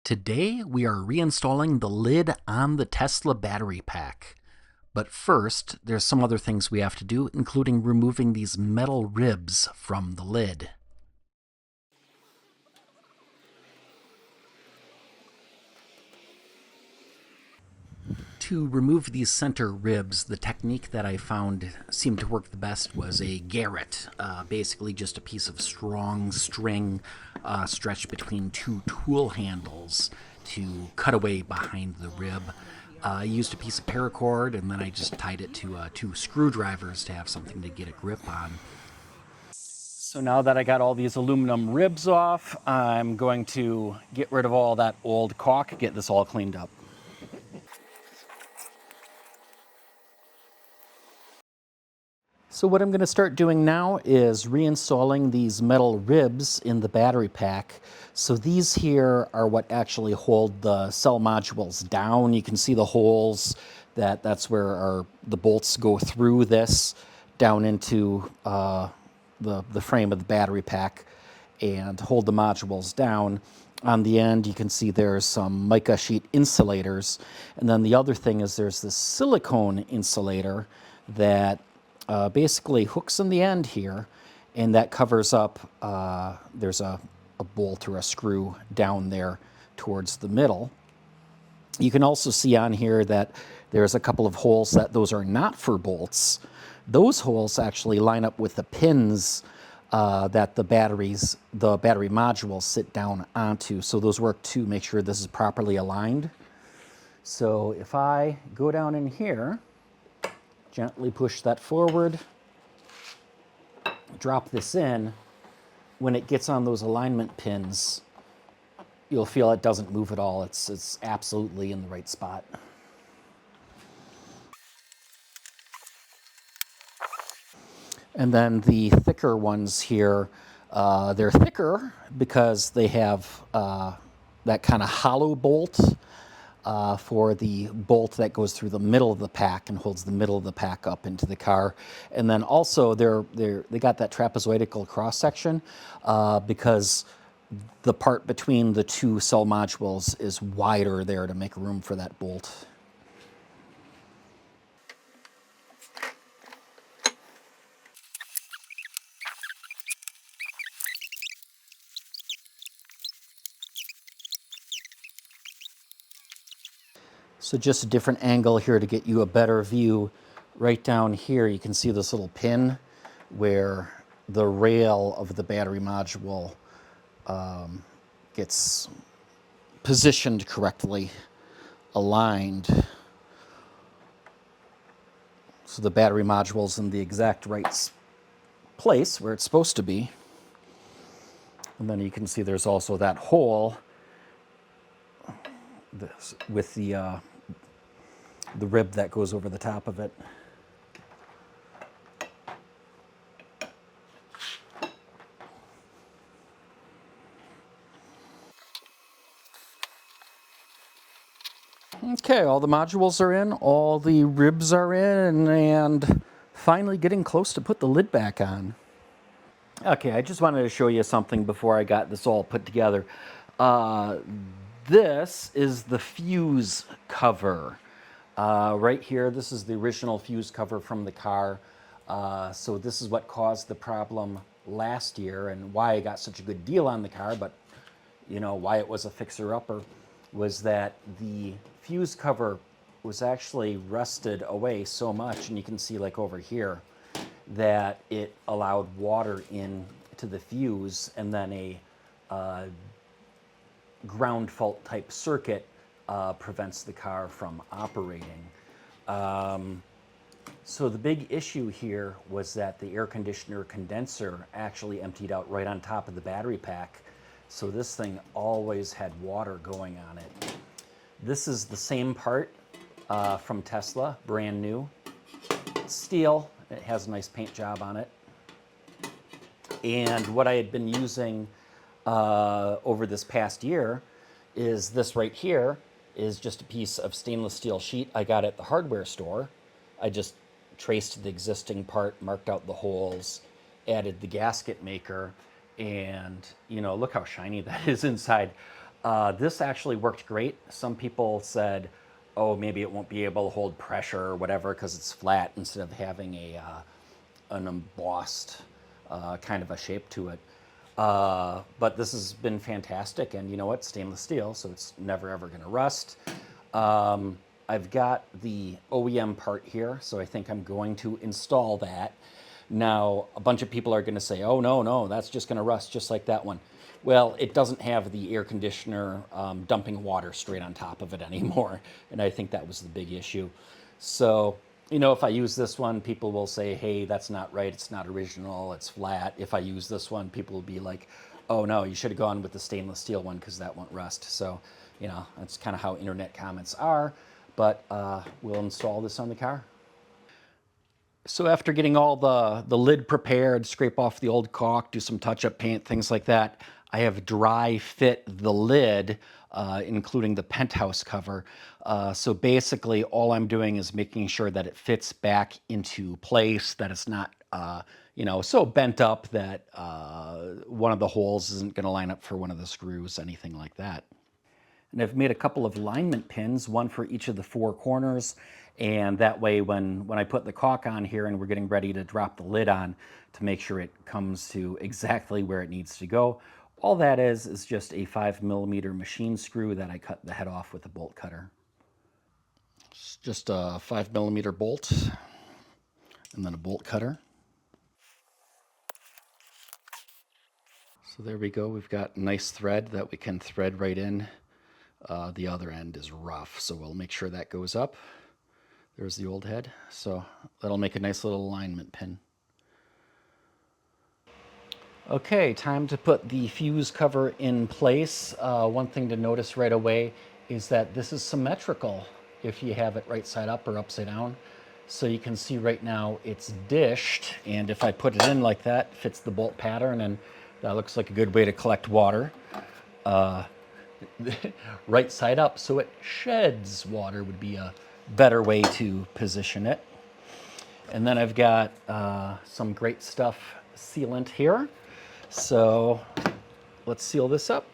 Today we are reinstalling the lid on the Tesla battery pack. But first, there's some other things we have to do, including removing these metal ribs from the lid. To remove these center ribs, the technique that I found seemed to work the best was a garrote, basically just a piece of strong string stretched between two tool handles to cut away behind the rib. I used a piece of paracord and then I just tied it to two screwdrivers to have something to get a grip on. So now that I got all these aluminum ribs off, I'm going to get rid of all that old caulk, get this all cleaned up. So what I'm going to start doing now is reinstalling these metal ribs in the battery pack. So these here are what actually hold the cell modules down. You can see the holes that's where the bolts go through this down into the frame of the battery pack and hold the modules down. On the end, you can see there's some mica sheet insulators. And then the other thing is there's this silicone insulator that basically hooks in the end here, and that covers up, there's a bolt or a screw down there towards the middle. You can also see on here that there's a couple of holes those are not for bolts. Those holes actually line up with the pins that the battery modules sit down onto. So those work to make sure this is properly aligned. So if I go down in here, gently push that forward, drop this in. When it gets on those alignment pins, you'll feel it doesn't move at all. It's absolutely in the right spot. And then the thicker ones here, they're thicker because they have that kind of hollow bolt for the bolt that goes through the middle of the pack and holds the middle of the pack up into the car. And then also they got that trapezoidal cross section because the part between the two cell modules is wider there to make room for that bolt. So just a different angle here to get you a better view. Right down here, you can see this little pin where the rail of the battery module gets positioned correctly, aligned. So the battery module's in the exact right place where it's supposed to be. And then you can see there's also that hole with the rib that goes over the top of it. Okay, all the modules are in, all the ribs are in, and finally getting close to put the lid back on. Okay, I just wanted to show you something before I got this all put together. This is the fuse cover. Right here, this is the original fuse cover from the car. So this is what caused the problem last year and why I got such a good deal on the car, but you know, why it was a fixer-upper was that the fuse cover was actually rusted away so much, and you can see like over here, that it allowed water in to the fuse, and then a ground fault type circuit prevents the car from operating. So the big issue here was that the air conditioner condenser actually emptied out right on top of the battery pack. So this thing always had water going on it. This is the same part from Tesla, brand new. It's steel, it has a nice paint job on it. And what I had been using over this past year is this right here is just a piece of stainless steel sheet I got at the hardware store. I just traced the existing part, marked out the holes, added the gasket maker, and you know, look how shiny that is inside. This actually worked great. Some people said, oh, maybe it won't be able to hold pressure or whatever because it's flat instead of having an embossed kind of a shape to it. But this has been fantastic, and you know what? Stainless steel, so it's never ever going to rust. I've got the OEM part here, so I think I'm going to install that. Now, a bunch of people are going to say, oh, no, no, that's just going to rust just like that one. Well, it doesn't have the air conditioner dumping water straight on top of it anymore, and I think that was the big issue. So, you know, if I use this one, people will say, hey, that's not right, it's not original, it's flat. If I use this one, people will be like, oh, no, you should have gone with the stainless steel one because that won't rust. So, you know, that's kind of how internet comments are, but we'll install this on the car. So after getting all the lid prepared, scrape off the old caulk, do some touch-up paint, things like that, I have dry fit the lid, including the Penthouse cover. So basically all I'm doing is making sure that it fits back into place, that it's not, you know, so bent up that one of the holes isn't going to line up for one of the screws, anything like that. And I've made a couple of alignment pins, one for each of the four corners, and that way when I put the caulk on here and we're getting ready to drop the lid on to make sure it comes to exactly where it needs to go, all that is just a 5mm machine screw that I cut the head off with a bolt cutter. It's just a 5mm bolt and then a bolt cutter. So there we go, we've got nice thread that we can thread right in. The other end is rough, so we'll make sure that goes up. There's the old head, so that'll make a nice little alignment pin. Okay, time to put the fuse cover in place. One thing to notice right away is that this is symmetrical if you have it right side up or upside down. So you can see right now it's dished, and if I put it in like that, it fits the bolt pattern, and that looks like a good way to collect water. Right side up so it sheds water would be a better way to position it. And then I've got some Great Stuff sealant here. So let's seal this up.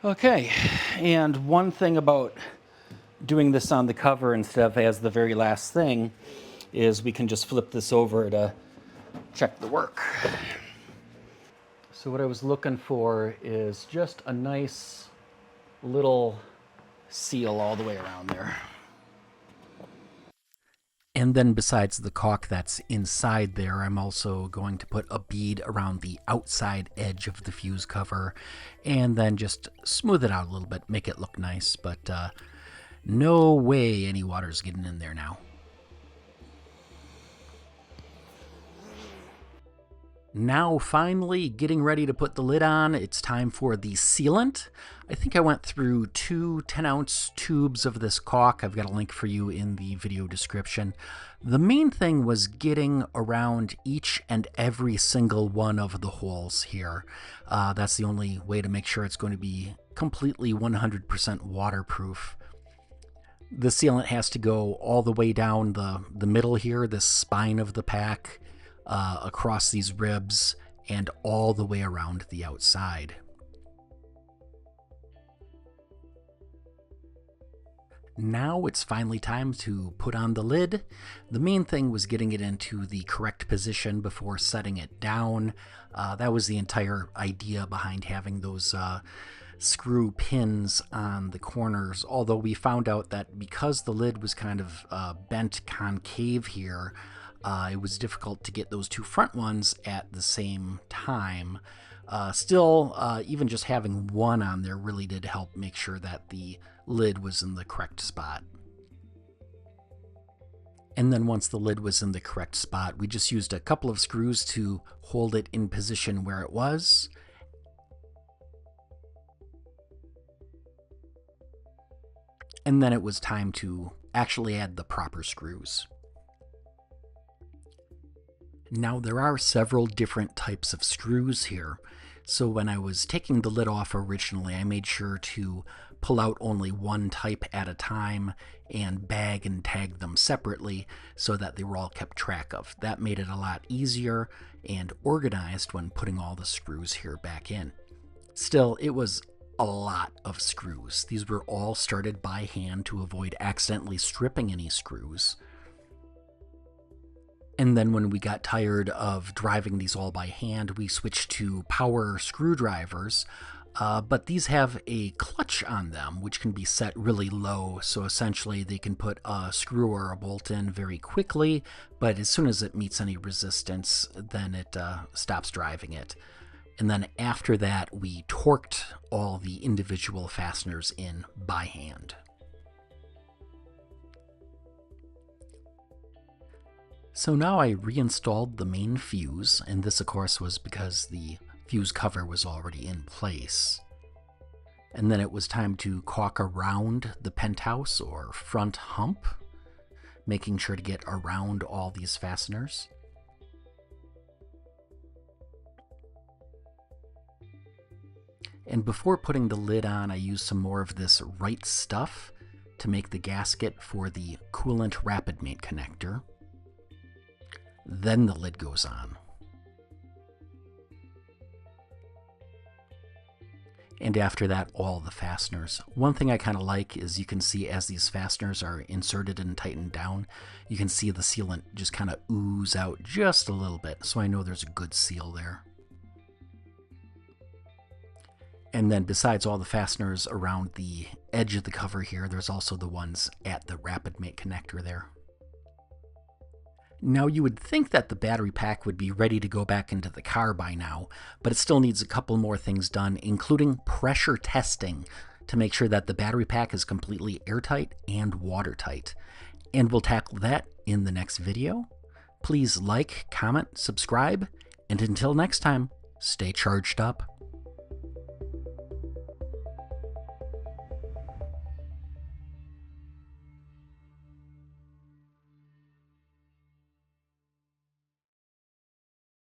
Okay, and one thing about doing this on the cover instead of as the very last thing is we can just flip this over to check the work. So what I was looking for is just a nice little seal all the way around there. And then besides the caulk that's inside there, I'm also going to put a bead around the outside edge of the fuse cover and then just smooth it out a little bit, make it look nice, but no way any water's getting in there now. Now finally getting ready to put the lid on, it's time for the sealant. I think I went through 2 10-ounce tubes of this caulk. I've got a link for you in the video description. The main thing was getting around each and every single one of the holes here. That's the only way to make sure it's going to be completely 100% waterproof. The sealant has to go all the way down the middle here, this spine of the pack, across these ribs, and all the way around the outside. Now it's finally time to put on the lid. The main thing was getting it into the correct position before setting it down. That was the entire idea behind having those screw pins on the corners, although we found out that because the lid was kind of bent concave here, it was difficult to get those 2 front ones at the same time. Still, even just having one on there really did help make sure that the lid was in the correct spot. And then once the lid was in the correct spot, we just used a couple of screws to hold it in position where it was. And then it was time to actually add the proper screws. Now there are several different types of screws here, so when I was taking the lid off originally, I made sure to pull out only one type at a time and bag and tag them separately so that they were all kept track of. That made it a lot easier and organized when putting all the screws here back in. Still, it was a lot of screws. These were all started by hand to avoid accidentally stripping any screws. And then when we got tired of driving these all by hand, we switched to power screwdrivers. But these have a clutch on them, which can be set really low. So essentially they can put a screw or a bolt in very quickly, but as soon as it meets any resistance, then it stops driving it. And then after that, we torqued all the individual fasteners in by hand. So now I reinstalled the main fuse, and this of course was because the fuse cover was already in place. And then it was time to caulk around the penthouse or front hump, making sure to get around all these fasteners. And before putting the lid on, I used some more of this right stuff to make the gasket for the coolant rapid mate connector. Then the lid goes on. And after that, all the fasteners. One thing I kind of like is you can see as these fasteners are inserted and tightened down, you can see the sealant just kind of ooze out just a little bit, so I know there's a good seal there. And then besides all the fasteners around the edge of the cover here, there's also the ones at the rapid mate connector there. Now you would think that the battery pack would be ready to go back into the car by now, but it still needs a couple more things done, including pressure testing to make sure that the battery pack is completely airtight and watertight. And we'll tackle that in the next video. Please like, comment, subscribe, and until next time, stay charged up.